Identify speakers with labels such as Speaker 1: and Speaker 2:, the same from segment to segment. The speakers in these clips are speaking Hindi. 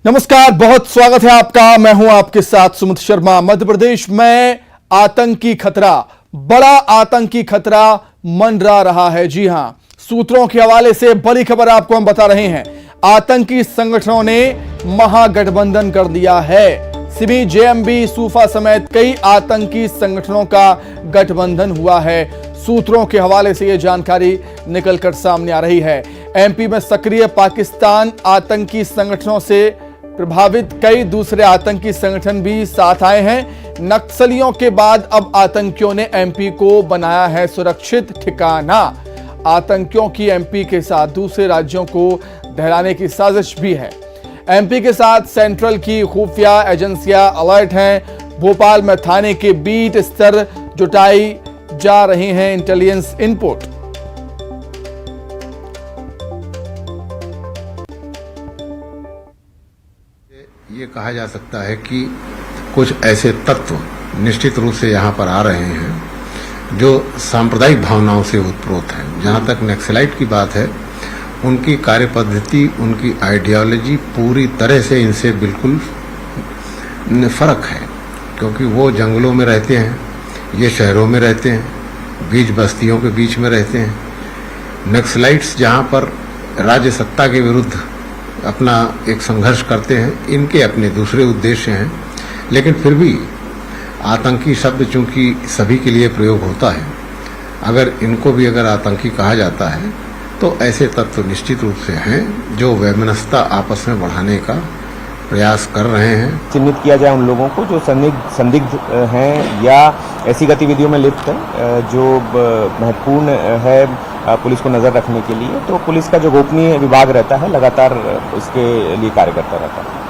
Speaker 1: नमस्कार, बहुत स्वागत है आपका। मैं हूं आपके साथ सुमित शर्मा। मध्य प्रदेश में आतंकी खतरा, बड़ा आतंकी खतरा मंडरा रहा है। जी हां, सूत्रों के हवाले से बड़ी खबर आपको हम बता रहे हैं। आतंकी संगठनों ने महागठबंधन कर दिया है। सिमी, जेएमबी, सूफा समेत कई आतंकी संगठनों का गठबंधन हुआ है। सूत्रों के हवाले से यह जानकारी निकलकर सामने आ रही है। एमपी में सक्रिय पाकिस्तान आतंकी संगठनों से प्रभावित कई दूसरे आतंकी संगठन भी साथ आए हैं। नक्सलियों के बाद अब आतंकियों ने एमपी को बनाया है सुरक्षित ठिकाना। आतंकियों की एमपी के साथ दूसरे राज्यों को दहलाने की साजिश भी है। एमपी के साथ सेंट्रल की खुफिया एजेंसियां अलर्ट हैं। भोपाल में थाने के बीट स्तर जुटाई जा रही हैं इंटेलिजेंस इनपुट।
Speaker 2: ये कहा जा सकता है कि कुछ ऐसे तत्व निश्चित रूप से यहाँ पर आ रहे हैं जो सांप्रदायिक भावनाओं से उत्प्रोत हैं। जहाँ तक नक्सलाइट की बात है, उनकी कार्यपद्धति, उनकी आइडियोलॉजी पूरी तरह से इनसे बिल्कुल फर्क है, क्योंकि वो जंगलों में रहते हैं, ये शहरों में रहते हैं, बीच बस्तियों के बीच में रहते हैं। नक्सलाइट्स जहाँ पर राज्य सत्ता के विरुद्ध अपना एक संघर्ष करते हैं, इनके अपने दूसरे उद्देश्य हैं, लेकिन फिर भी आतंकी शब्द चूंकि सभी के लिए प्रयोग होता है, अगर इनको भी अगर आतंकी कहा जाता है तो ऐसे तत्व निश्चित रूप से हैं जो वैमनस्यता आपस में बढ़ाने का प्रयास कर रहे हैं।
Speaker 3: चिन्हित किया जाए उन लोगों को जो संदिग्ध हैं या ऐसी गतिविधियों में लिप्त हैं जो महत्वपूर्ण है पुलिस को नजर रखने के लिए, तो पुलिस का जो गोपनीय विभाग रहता है लगातार इसके लिए कार्य करता रहता है।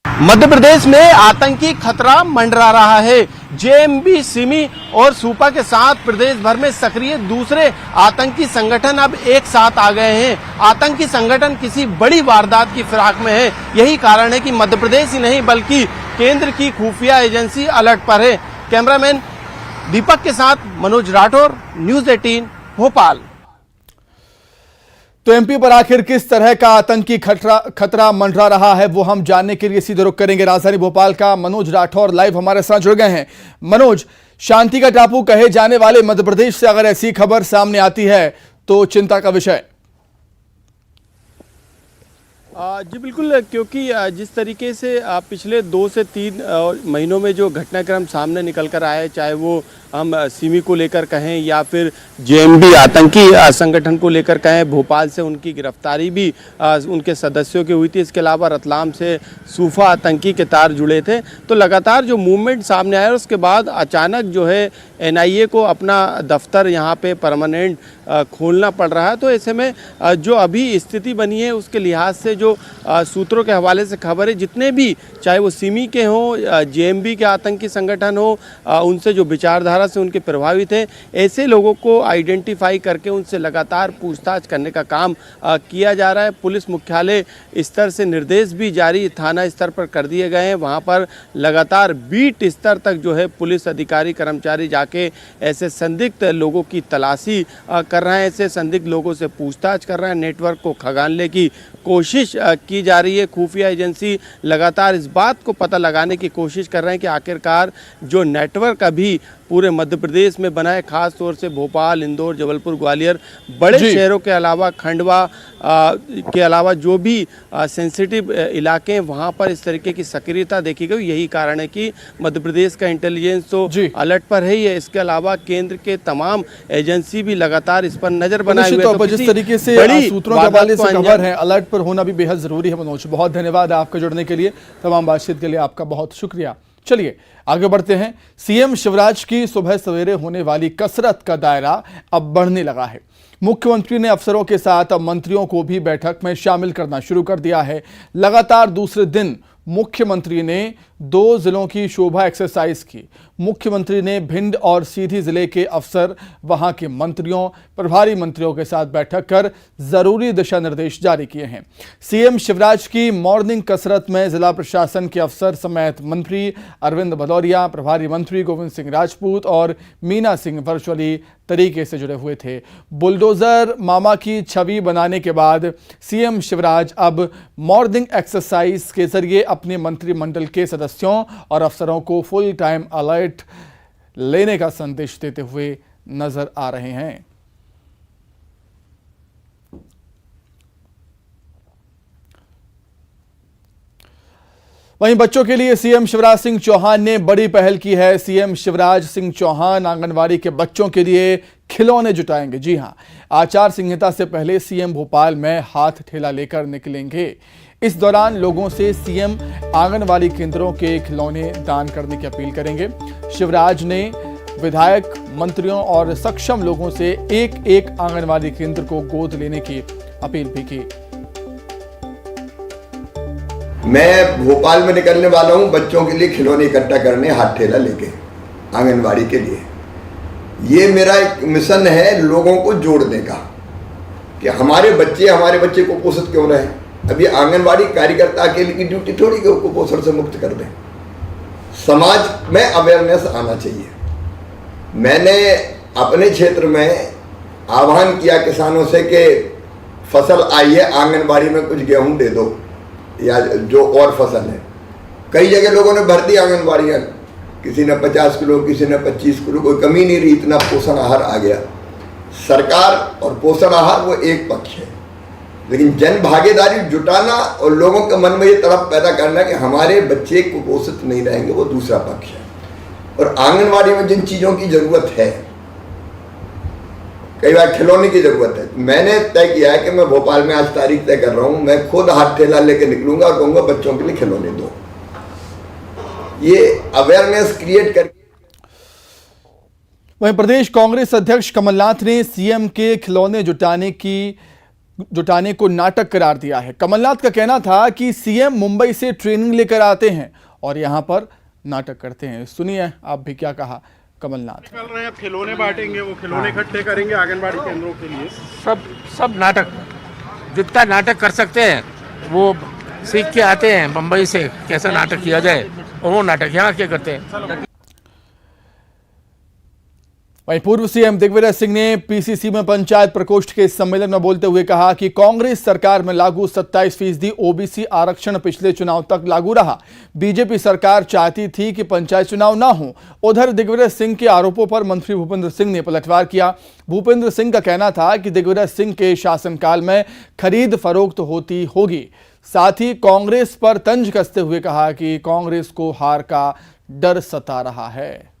Speaker 4: मध्य प्रदेश में आतंकी खतरा मंडरा रहा है। जेएमबी, सिमी और सूपा के साथ प्रदेश भर में सक्रिय दूसरे आतंकी संगठन अब एक साथ आ गए हैं। आतंकी संगठन किसी बड़ी वारदात की फिराक में है। यही कारण है कि मध्य प्रदेश ही नहीं बल्कि केंद्र की खुफिया एजेंसी अलर्ट पर है। कैमरामैन दीपक के साथ मनोज राठौर, न्यूज़ 18 भोपाल।
Speaker 1: तो एमपी पर आखिर किस तरह का आतंकी खतरा मंडरा रहा है, वो हम जानने के लिए सीधे रुख करेंगे राजधानी भोपाल का। मनोज राठौर लाइव हमारे साथ जुड़ गए हैं। मनोज, शांति का टापू कहे जाने वाले मध्य प्रदेश से अगर ऐसी खबर सामने आती है तो चिंता का विषय।
Speaker 4: जी बिल्कुल, क्योंकि जिस तरीके से पिछले 2 से 3 महीनों में जो घटनाक्रम सामने निकल कर आए, चाहे वो हम सिमी को लेकर कहें या फिर जेएमबी आतंकी संगठन को लेकर कहें, भोपाल से उनकी गिरफ्तारी भी उनके सदस्यों की हुई थी। इसके अलावा रतलाम से सूफा आतंकी के तार जुड़े थे। तो लगातार जो मूवमेंट सामने आया, उसके बाद अचानक जो है एनआईए को अपना दफ्तर यहाँ पे परमानेंट खोलना पड़ रहा है। तो ऐसे में जो अभी स्थिति बनी है उसके लिहाज से जो सूत्रों के हवाले से खबर है, जितने भी चाहे वो सिमी के हों, जेएमबी के आतंकी संगठन हो, उनसे जो विचारधारा से उनके प्रभावित हैं, ऐसे लोगों को आइडेंटिफाई करके उनसे लगातार पूछताछ करने का काम किया जा रहा है। पुलिस मुख्यालय स्तर से निर्देश भी जारी थाना स्तर पर कर दिए गए हैं। वहाँ पर लगातार बीट स्तर तक जो है पुलिस अधिकारी कर्मचारी जाके ऐसे संदिग्ध लोगों की तलाशी कर रहे हैं, ऐसे संदिग्ध लोगों से पूछताछ कर रहे हैं। नेटवर्क को खंगालने की कोशिश की जा रही है। खुफिया एजेंसी लगातार इस बात को पता लगाने की कोशिश कर रहे हैं कि आखिरकार जो नेटवर्क अभी पूरे मध्य प्रदेश में बना है, खास तौर से भोपाल, इंदौर, जबलपुर, ग्वालियर, बड़े शहरों के अलावा खंडवा के अलावा जो भी सेंसिटिव इलाके हैं, वहाँ पर इस तरीके की सक्रियता देखी गई। यही कारण है कि मध्य प्रदेश का इंटेलिजेंस तो अलर्ट पर है ही है। इसके अलावा केंद्र के तमाम एजेंसी भी लगातार इस पर नजर बनाए हुए हैं।
Speaker 1: तो जिस तरीके से सूत्रों के हवाले से खबर है, अलर्ट पर होना भी बेहद जरूरी है। मनोज, बहुत धन्यवाद आपका जुड़ने के लिए, तमाम बातचीत के लिए आपका बहुत शुक्रिया। चलिए आगे बढ़ते हैं। सीएम शिवराज की सुबह सवेरे होने वाली कसरत का दायरा अब बढ़ने लगा है। मुख्यमंत्री ने अफसरों के साथ अब मंत्रियों को भी बैठक में शामिल करना शुरू कर दिया है। लगातार दूसरे दिन मुख्यमंत्री ने 2 जिलों की शोभा एक्सरसाइज की। मुख्यमंत्री ने भिंड और सीधी जिले के अफसर, वहां के मंत्रियों, प्रभारी मंत्रियों के साथ बैठक कर जरूरी दिशा निर्देश जारी किए हैं। सीएम शिवराज की मॉर्निंग कसरत में जिला प्रशासन के अफसर समेत मंत्री अरविंद भदौरिया, प्रभारी मंत्री गोविंद सिंह राजपूत और मीना सिंह वर्चुअली तरीके से जुड़े हुए थे। बुलडोजर मामा की छवि बनाने के बाद सीएम शिवराज अब मॉर्निंग एक्सरसाइज के जरिए अपने मंत्रिमंडल के सदस्यों और अफसरों को फुल टाइम अलर्ट लेने का संदेश देते हुए नजर आ रहे हैं। वहीं बच्चों के लिए सीएम शिवराज सिंह चौहान ने बड़ी पहल की है। सीएम शिवराज सिंह चौहान आंगनवाड़ी के बच्चों के लिए खिलौने जुटाएंगे। जी हां, आचार संहिता से पहले सीएम भोपाल में हाथ ठेला लेकर निकलेंगे। इस दौरान लोगों से सीएम आंगनवाड़ी केंद्रों के खिलौने दान करने की अपील करेंगे। शिवराज ने विधायक, मंत्रियों और सक्षम लोगों से एक आंगनवाड़ी केंद्र को गोद लेने की अपील भी की।
Speaker 5: मैं भोपाल में निकलने वाला हूं बच्चों के लिए खिलौने इकट्ठा करने, हाथ ठेला लेके आंगनवाड़ी के लिए। ये मेरा एक मिशन है लोगों को जोड़ने का कि हमारे बच्चे कुपोषित क्यों रहे। अभी आंगनवाड़ी कार्यकर्ता अकेले की ड्यूटी थोड़ी कि कुपोषण से मुक्त कर दें। समाज में अवेयरनेस आना चाहिए। मैंने अपने क्षेत्र में आह्वान किया किसानों से कि फसल आई है, आंगनवाड़ी में कुछ गेहूं दे दो या जो और फसल है। कई जगह लोगों ने भर दी आंगनवाड़ियाँ, किसी ने 50 किलो, किसी ने 25 किलो, कोई कमी नहीं रही, इतना पोषण आहार आ गया। सरकार और पोषण आहार वो एक पक्ष है, लेकिन जन भागीदारी जुटाना और लोगों के मन में ये तड़प पैदा करना कि हमारे बच्चे कुपोषित नहीं रहेंगे, वो दूसरा पक्ष है। और आंगनवाड़ी में जिन चीज़ों की ज़रूरत है, कई बार खिलौने की ज़रूरत है, मैंने तय किया है कि मैं भोपाल में आज तारीख तय कर रहा हूँ, मैं खुद हाथ ठेला लेके निकलूंगा और कहूँगा बच्चों के लिए खिलौने दो। ये अवेयरनेस क्रिएट करके।
Speaker 1: वहीं प्रदेश कांग्रेस अध्यक्ष कमलनाथ ने सीएम के खिलौने जुटाने को नाटक करार दिया है। कमलनाथ का कहना था कि सीएम मुंबई से ट्रेनिंग लेकर आते हैं और यहां पर नाटक करते हैं। सुनिए आप भी क्या कहा कमलनाथ।
Speaker 6: निकल रहे हैं, खिलौने बांटेंगे, वो खिलौने इकट्ठे करेंगे आंगनबाड़ी केंद्रों के लिए।
Speaker 7: सब नाटक, जितना नाटक कर सकते हैं वो सीख के आते हैं मुंबई से, कैसा नाटक किया जाए, और वो नाटक यहाँ क्या करते हैं।
Speaker 1: वहीं पूर्व सीएम दिग्विजय सिंह ने पीसीसी में पंचायत प्रकोष्ठ के सम्मेलन में बोलते हुए कहा कि कांग्रेस सरकार में लागू 27% ओबीसी आरक्षण पिछले चुनाव तक लागू रहा। बीजेपी सरकार चाहती थी कि पंचायत चुनाव ना हो। उधर दिग्विजय सिंह के आरोपों पर मंत्री भूपेंद्र सिंह ने पलटवार किया। भूपेंद्र सिंह का कहना था कि दिग्विजय सिंह के शासनकाल में खरीद फरोख्त होती होगी। साथ ही कांग्रेस पर तंज कसते हुए कहा कि कांग्रेस को हार का डर सता रहा है।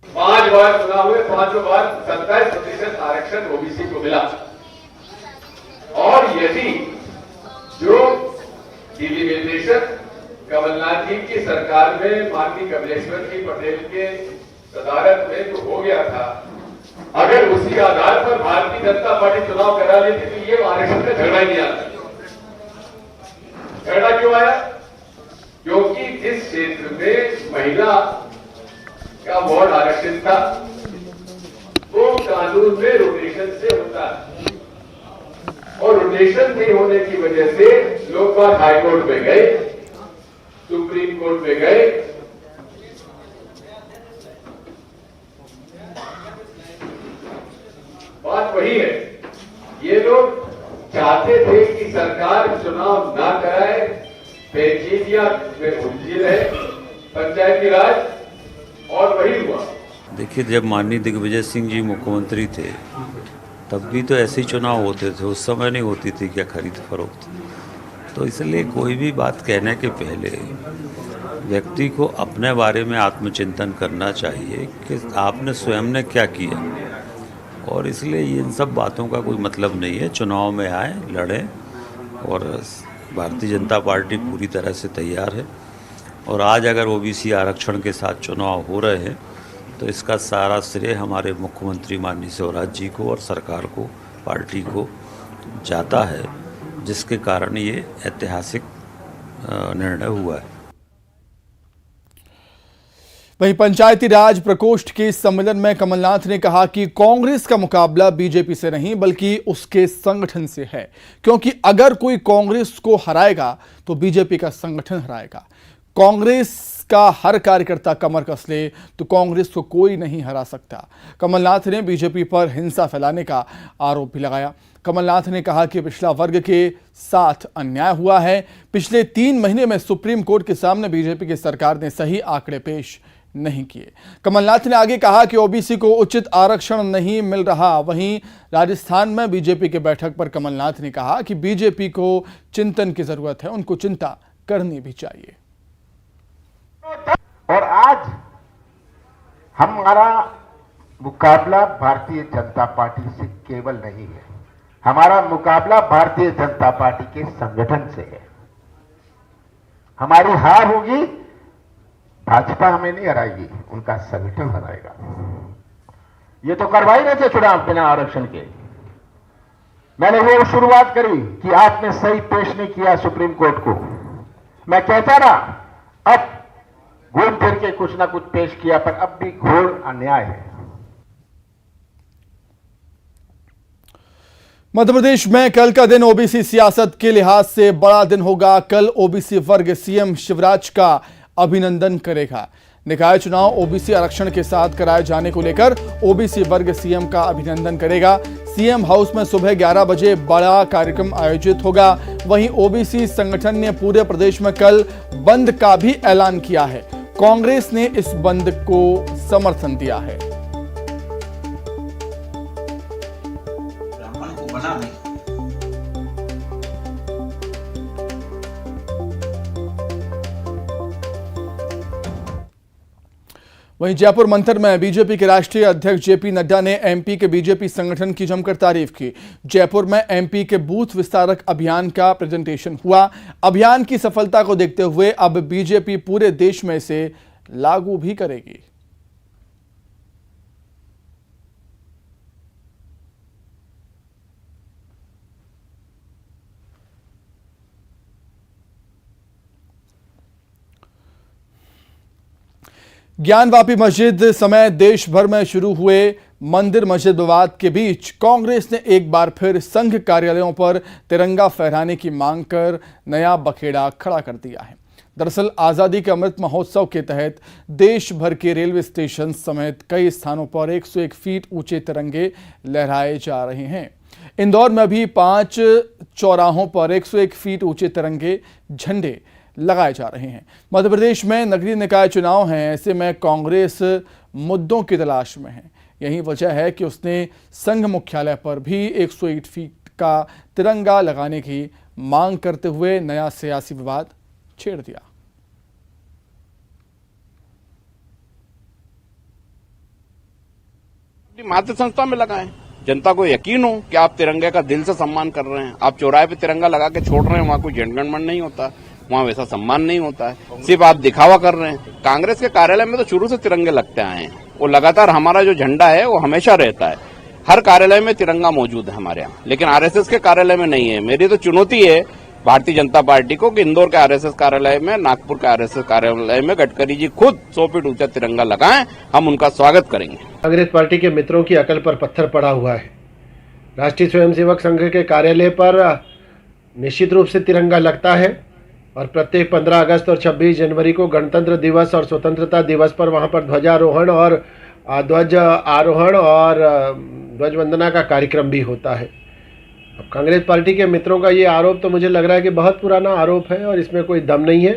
Speaker 8: 5 बार चुनाव हुए, 5 बार 27% आरक्षण ओबीसी को मिला। और यदि जो डिलिमिटेशन कमलनाथ जी की सरकार में माननीय कमलेश्वर जी पटेल के सदारत में जो हो गया था, अगर उसी आधार पर भारतीय जनता पार्टी चुनाव करा लेती तो ये आरक्षण का झगड़ा ही नहीं आता। झगड़ा क्यों आया? क्योंकि जिस क्षेत्र में महिला का वार्ड आरक्षण था वो कानून में रोटेशन से होता है, और रोटेशन नहीं होने की वजह से लोग बात हाई कोर्ट में गए, सुप्रीम कोर्ट में गए। बात वही है, ये लोग चाहते थे कि सरकार चुनाव ना कराए, पेचीदगियां में उलझी रहे पंचायती राज, और वही हुआ।
Speaker 9: देखिए, जब माननीय दिग्विजय सिंह जी मुख्यमंत्री थे तब भी तो ऐसे ही चुनाव होते थे, उस समय नहीं होती थी क्या खरीद फरोख्त। तो इसलिए कोई भी बात कहने के पहले व्यक्ति को अपने बारे में आत्मचिंतन करना चाहिए कि आपने स्वयं ने क्या किया, और इसलिए इन सब बातों का कोई मतलब नहीं है। चुनाव में आए, लड़ें, और भारतीय जनता पार्टी पूरी तरह से तैयार है। और आज अगर ओबीसी आरक्षण के साथ चुनाव हो रहे हैं तो इसका सारा श्रेय हमारे मुख्यमंत्री माननीय शिवराज जी को और सरकार को, पार्टी को जाता है, जिसके कारण ये ऐतिहासिक निर्णय हुआ है।
Speaker 1: वहीं पंचायती राज प्रकोष्ठ के सम्मेलन में कमलनाथ ने कहा कि कांग्रेस का मुकाबला बीजेपी से नहीं बल्कि उसके संगठन से है, क्योंकि अगर कोई कांग्रेस को हराएगा तो बीजेपी का संगठन हराएगा। कांग्रेस का हर कार्यकर्ता कमर कस ले तो कांग्रेस को कोई नहीं हरा सकता। कमलनाथ ने बीजेपी पर हिंसा फैलाने का आरोप भी लगाया। कमलनाथ ने कहा कि पिछड़ा वर्ग के साथ अन्याय हुआ है। पिछले 3 महीने में सुप्रीम कोर्ट के सामने बीजेपी की सरकार ने सही आंकड़े पेश नहीं किए। कमलनाथ ने आगे कहा कि ओबीसी को उचित आरक्षण नहीं मिल रहा। वहीं राजस्थान में बीजेपी की बैठक पर कमलनाथ ने कहा कि बीजेपी को चिंतन की जरूरत है, उनको चिंता करनी भी चाहिए।
Speaker 10: और आज हमारा मुकाबला भारतीय जनता पार्टी से केवल नहीं है, हमारा मुकाबला भारतीय जनता पार्टी के संगठन से है। हमारी हार होगी, भाजपा हमें नहीं हराएगी, उनका संगठन हराएगा। ये तो करवा ही नहीं थे चुनाव बिना आरक्षण के। मैंने वो शुरुआत करी कि आपने सही पेश नहीं किया सुप्रीम कोर्ट को। मैं कहता ना, अब घूम फिर के कुछ ना कुछ पेश किया, पर अब भी घोर अन्याय है।
Speaker 1: मध्य प्रदेश में कल का दिन ओबीसी सियासत के लिहाज से बड़ा दिन होगा। कल ओबीसी वर्ग सीएम शिवराज का अभिनंदन करेगा। निकाय चुनाव ओबीसी आरक्षण के साथ कराए जाने को लेकर ओबीसी वर्ग सीएम का अभिनंदन करेगा। सीएम हाउस में सुबह 11 बजे बड़ा कार्यक्रम आयोजित होगा। वहीं ओबीसी संगठन ने पूरे प्रदेश में कल बंद का भी ऐलान किया है। कांग्रेस ने इस बंद को समर्थन दिया है। वहीं जयपुर मंथर में बीजेपी के राष्ट्रीय अध्यक्ष जेपी नड्डा ने एमपी के बीजेपी संगठन की जमकर तारीफ की। जयपुर में एमपी के बूथ विस्तारक अभियान का प्रेजेंटेशन हुआ। अभियान की सफलता को देखते हुए अब बीजेपी पूरे देश में इसे लागू भी करेगी। ज्ञानवापी मस्जिद समय देश भर में शुरू हुए मंदिर मस्जिद विवाद के बीच कांग्रेस ने एक बार फिर संघ कार्यालयों पर तिरंगा फहराने की मांग कर नया बखेड़ा खड़ा कर दिया है। दरअसल आज़ादी के अमृत महोत्सव के तहत देश भर के रेलवे स्टेशन समेत कई स्थानों पर 101 फीट ऊंचे तिरंगे लहराए जा रहे हैं। इंदौर में भी 5 चौराहों पर 101 फीट ऊंचे तिरंगे झंडे लगाए जा रहे हैं। मध्य प्रदेश में नगरीय निकाय चुनाव हैं, ऐसे में कांग्रेस मुद्दों की तलाश में है। यही वजह है कि उसने संघ मुख्यालय पर भी 101 फीट का तिरंगा लगाने की मांग करते हुए नया सियासी विवाद छेड़ दिया।
Speaker 6: मातृ संस्था में लगाएं, जनता को यकीन हो कि आप तिरंगे का दिल से सम्मान कर रहे हैं। आप चौराहे पे तिरंगा लगा के छोड़ रहे हैं, वहां कोई जनगणमन नहीं होता, वहां वैसा सम्मान नहीं होता है, सिर्फ आप दिखावा कर रहे हैं। कांग्रेस के कार्यालय में तो शुरू से तिरंगे लगते आए हैं, वो लगातार हमारा जो झंडा है वो हमेशा रहता है। हर कार्यालय में तिरंगा मौजूद है हमारे यहाँ, लेकिन आरएसएस के कार्यालय में नहीं है। मेरी तो चुनौती है भारतीय जनता पार्टी को कि इंदौर के आरएसएस कार्यालय में, नागपुर के आरएसएस कार्यालय में गडकरी जी खुद 100 फीट ऊंचा तिरंगा लगाएं, हम उनका स्वागत करेंगे।
Speaker 11: कांग्रेस पार्टी के मित्रों की अकल पर पत्थर पड़ा हुआ है। राष्ट्रीय स्वयंसेवक संघ के कार्यालय पर निश्चित रूप से तिरंगा लगता है और प्रत्येक 15 अगस्त और 26 जनवरी को गणतंत्र दिवस और स्वतंत्रता दिवस पर वहां पर ध्वजारोहण और ध्वज आरोहण और ध्वज वंदना का कार्यक्रम भी होता है। अब कांग्रेस पार्टी के मित्रों का ये आरोप तो मुझे लग रहा है कि बहुत पुराना आरोप है और इसमें कोई दम नहीं है।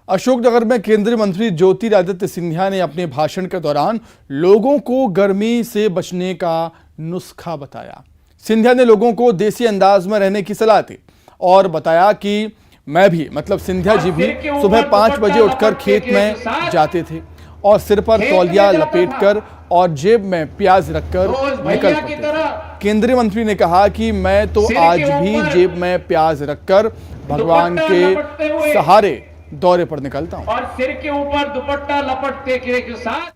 Speaker 1: अशोकनगर में केंद्रीय मंत्री ज्योतिरादित्य सिंधिया ने अपने भाषण के दौरान लोगों को गर्मी से बचने का नुस्खा बताया। सिंधिया ने लोगों को देसी अंदाज में रहने की सलाह दी और बताया कि मैं भी, मतलब सिंधिया जी भी सुबह 5 बजे उठकर खेत में जाते थे और सिर पर तौलिया लपेटकर और जेब में प्याज रखकर निकल पड़ते थे। केंद्रीय मंत्री ने कहा कि मैं तो आज भी जेब में प्याज रखकर भगवान के सहारे दौरे पर निकलता हूं।
Speaker 12: और सिर के ऊपर दुपट्टा लपटते के साथ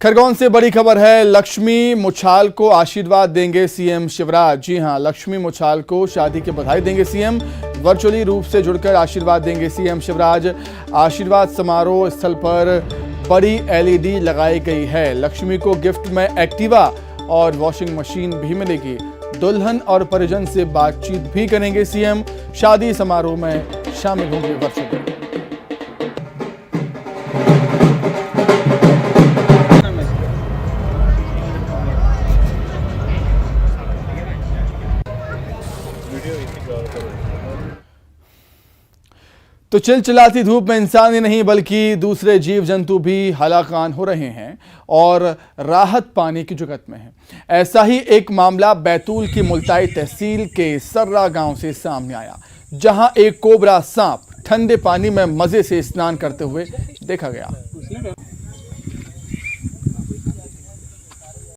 Speaker 1: खरगोन से बड़ी खबर है, लक्ष्मी मुछाल को आशीर्वाद देंगे सीएम शिवराज। जी हां, लक्ष्मी मुछाल को शादी की बधाई देंगे सीएम। वर्चुअली रूप से जुड़कर आशीर्वाद देंगे सीएम शिवराज। आशीर्वाद समारोह स्थल पर बड़ी एलईडी लगाई गई है। लक्ष्मी को गिफ्ट में एक्टिवा और वॉशिंग मशीन भी मिलेगी। दुल्हन और परिजन से बातचीत भी करेंगे सीएम। शादी समारोह में शामिल होंगे वर्चुअली। तो चिलचिलाती धूप में इंसान ही नहीं बल्कि दूसरे जीव जंतु भी हलाकान हो रहे हैं और राहत पाने की जुगत में है। ऐसा ही एक मामला बैतूल की मुल्ताई तहसील के सर्रा गांव से सामने आया, जहां एक कोबरा सांप ठंडे पानी में मजे से स्नान करते हुए देखा गया।